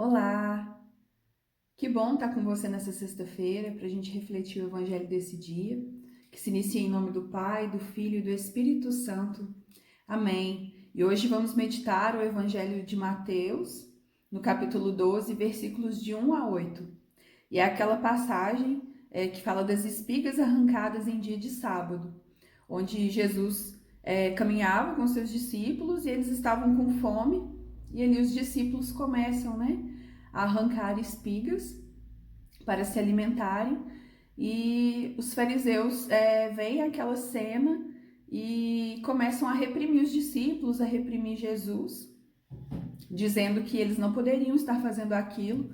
Olá! Que bom estar com você nessa sexta-feira para a gente refletir o Evangelho desse dia, que se inicia em nome do Pai, do Filho e do Espírito Santo. Amém. E hoje vamos meditar o Evangelho de Mateus, no capítulo 12, versículos de 1 a 8. E é aquela passagem que fala das espigas arrancadas em dia de sábado, onde Jesus caminhava com seus discípulos e eles estavam com fome, e ali os discípulos começam, a arrancar espigas para se alimentarem, e os fariseus veem aquela cena e começam a reprimir os discípulos, a reprimir Jesus, dizendo que eles não poderiam estar fazendo aquilo,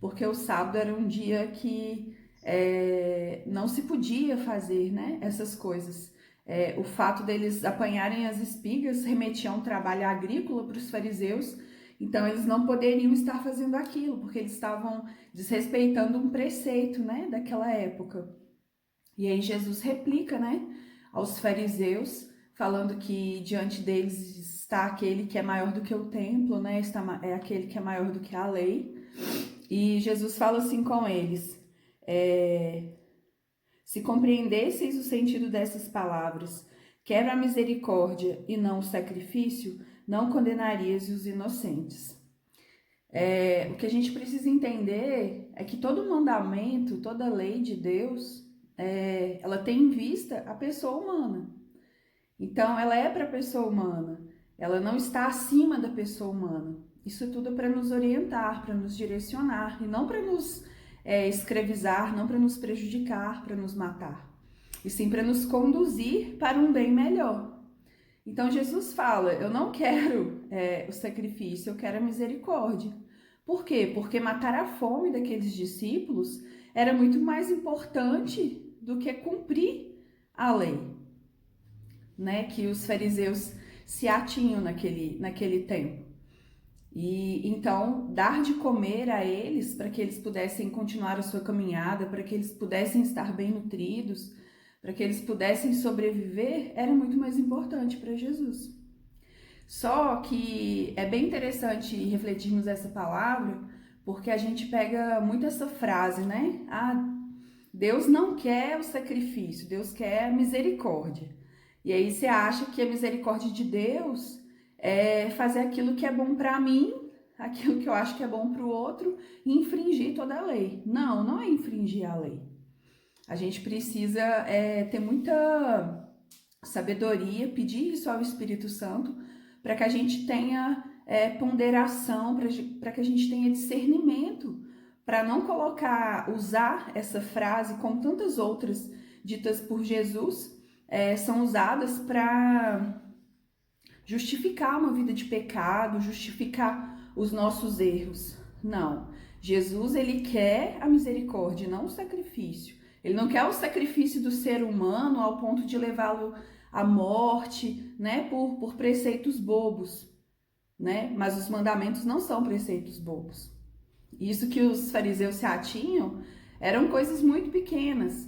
porque o sábado era um dia que não se podia fazer, essas coisas. O fato deles apanharem as espigas remetia a um trabalho agrícola para os fariseus, então eles não poderiam estar fazendo aquilo, porque eles estavam desrespeitando um preceito, daquela época. E aí Jesus replica, aos fariseus, falando que diante deles está aquele que é maior do que o templo, é aquele que é maior do que a lei. E Jesus fala assim com eles: se compreendesseis o sentido dessas palavras, quero a misericórdia e não o sacrifício, não condenarias os inocentes. O que a gente precisa entender é que todo mandamento, toda lei de Deus, ela tem em vista a pessoa humana. Então, ela é para a pessoa humana, ela não está acima da pessoa humana. Isso tudo é para nos orientar, para nos direcionar, e não para nos escravizar, não para nos prejudicar, para nos matar, e sim para nos conduzir para um bem melhor. Então, Jesus fala: eu não quero o sacrifício, eu quero a misericórdia. Por quê? Porque matar a fome daqueles discípulos era muito mais importante do que cumprir a lei, que os fariseus se atinham naquele tempo. E então, dar de comer a eles para que eles pudessem continuar a sua caminhada, para que eles pudessem estar bem nutridos, para que eles pudessem sobreviver, era muito mais importante para Jesus. Só que é bem interessante refletirmos essa palavra, porque a gente pega muito essa frase, Deus não quer o sacrifício, Deus quer a misericórdia. E aí você acha que a misericórdia de Deus é fazer aquilo que é bom para mim, aquilo que eu acho que é bom para o outro, e infringir toda a lei. Não, não é infringir a lei. A gente precisa ter muita sabedoria, pedir isso ao Espírito Santo, para que a gente tenha ponderação, para que a gente tenha discernimento, para não usar essa frase, como tantas outras ditas por Jesus, são usadas para justificar uma vida de pecado, justificar os nossos erros. Não. Jesus, ele quer a misericórdia, não o sacrifício. Ele não quer o sacrifício do ser humano ao ponto de levá-lo à morte, por preceitos bobos, Mas os mandamentos não são preceitos bobos. Isso que os fariseus se atinham eram coisas muito pequenas.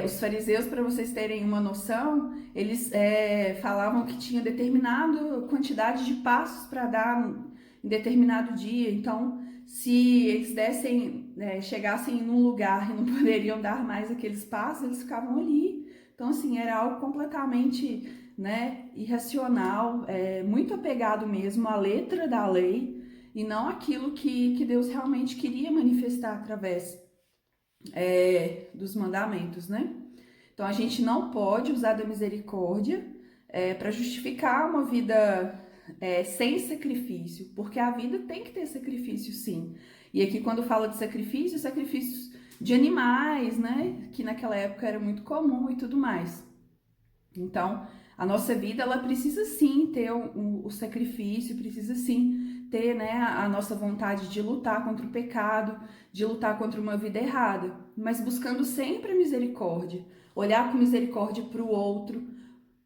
Os fariseus, para vocês terem uma noção, eles falavam que tinha determinada quantidade de passos para dar em determinado dia. Então, se eles chegassem num lugar e não poderiam dar mais aqueles passos, eles ficavam ali. Então, assim, era algo completamente irracional, muito apegado mesmo à letra da lei e não aquilo que Deus realmente queria manifestar através dos mandamentos, Então a gente não pode usar da misericórdia para justificar uma vida sem sacrifício, porque a vida tem que ter sacrifício, sim. E aqui quando fala de sacrifício, sacrifícios de animais, que naquela época era muito comum e tudo mais. Então a nossa vida ela precisa sim ter o sacrifício, precisa sim ter a nossa vontade de lutar contra o pecado, de lutar contra uma vida errada, mas buscando sempre a misericórdia, olhar com misericórdia para o outro,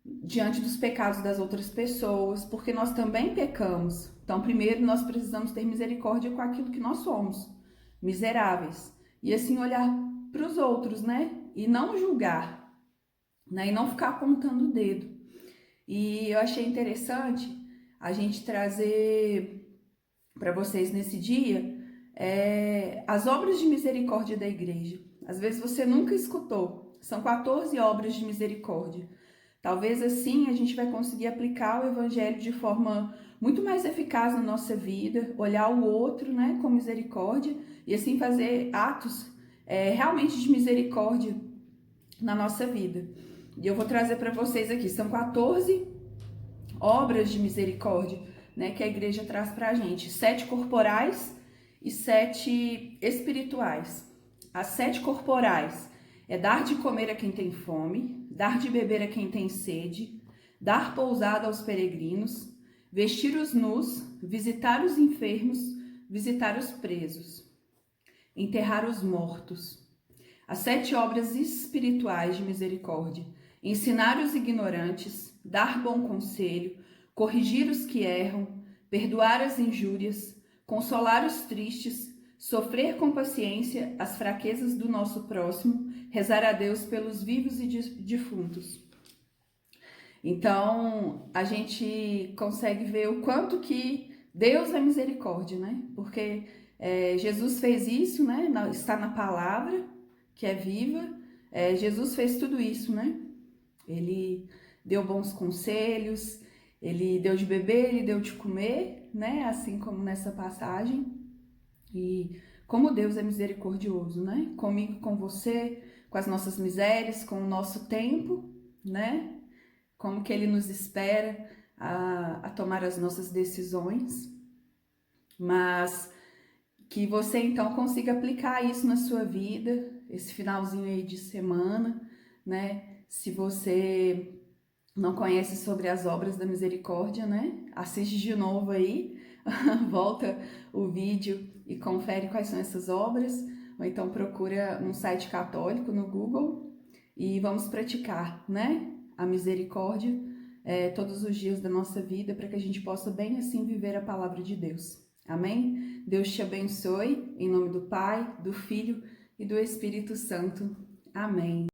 diante dos pecados das outras pessoas, porque nós também pecamos. Então, primeiro nós precisamos ter misericórdia com aquilo que nós somos, miseráveis, e assim olhar para os outros, e não julgar, e não ficar apontando o dedo. E eu achei interessante a gente trazer para vocês nesse dia as obras de misericórdia da igreja. Às vezes você nunca escutou. São 14 obras de misericórdia. Talvez assim a gente vai conseguir aplicar o evangelho de forma muito mais eficaz na nossa vida, olhar o outro, né, com misericórdia e assim fazer atos realmente de misericórdia na nossa vida. E eu vou trazer para vocês aqui, são 14 obras de misericórdia, né, que a igreja traz para a gente. 7 corporais e 7 espirituais. As 7 corporais é dar de comer a quem tem fome, dar de beber a quem tem sede, dar pousada aos peregrinos, vestir os nus, visitar os enfermos, visitar os presos, enterrar os mortos. As 7 obras espirituais de misericórdia: ensinar os ignorantes, dar bom conselho, corrigir os que erram, perdoar as injúrias, consolar os tristes, sofrer com paciência as fraquezas do nosso próximo, rezar a Deus pelos vivos e defuntos. Então, a gente consegue ver o quanto que Deus é misericórdia, né? Porque Jesus fez isso, né? Está na palavra, que é viva. Jesus fez tudo isso, né? Ele deu bons conselhos, ele deu de beber, ele deu de comer, né? Assim como nessa passagem. E como Deus é misericordioso, né? Comigo, com você, com as nossas misérias, com o nosso tempo, né? Como que ele nos espera a tomar as nossas decisões. Mas que você então consiga aplicar isso na sua vida, esse finalzinho aí de semana, né? Se você não conhece sobre as obras da misericórdia, né? Assiste de novo aí, volta o vídeo e confere quais são essas obras, ou então procura um site católico no Google e vamos praticar, né? A misericórdia todos os dias da nossa vida, para que a gente possa bem assim viver a palavra de Deus. Amém? Deus te abençoe, em nome do Pai, do Filho e do Espírito Santo. Amém.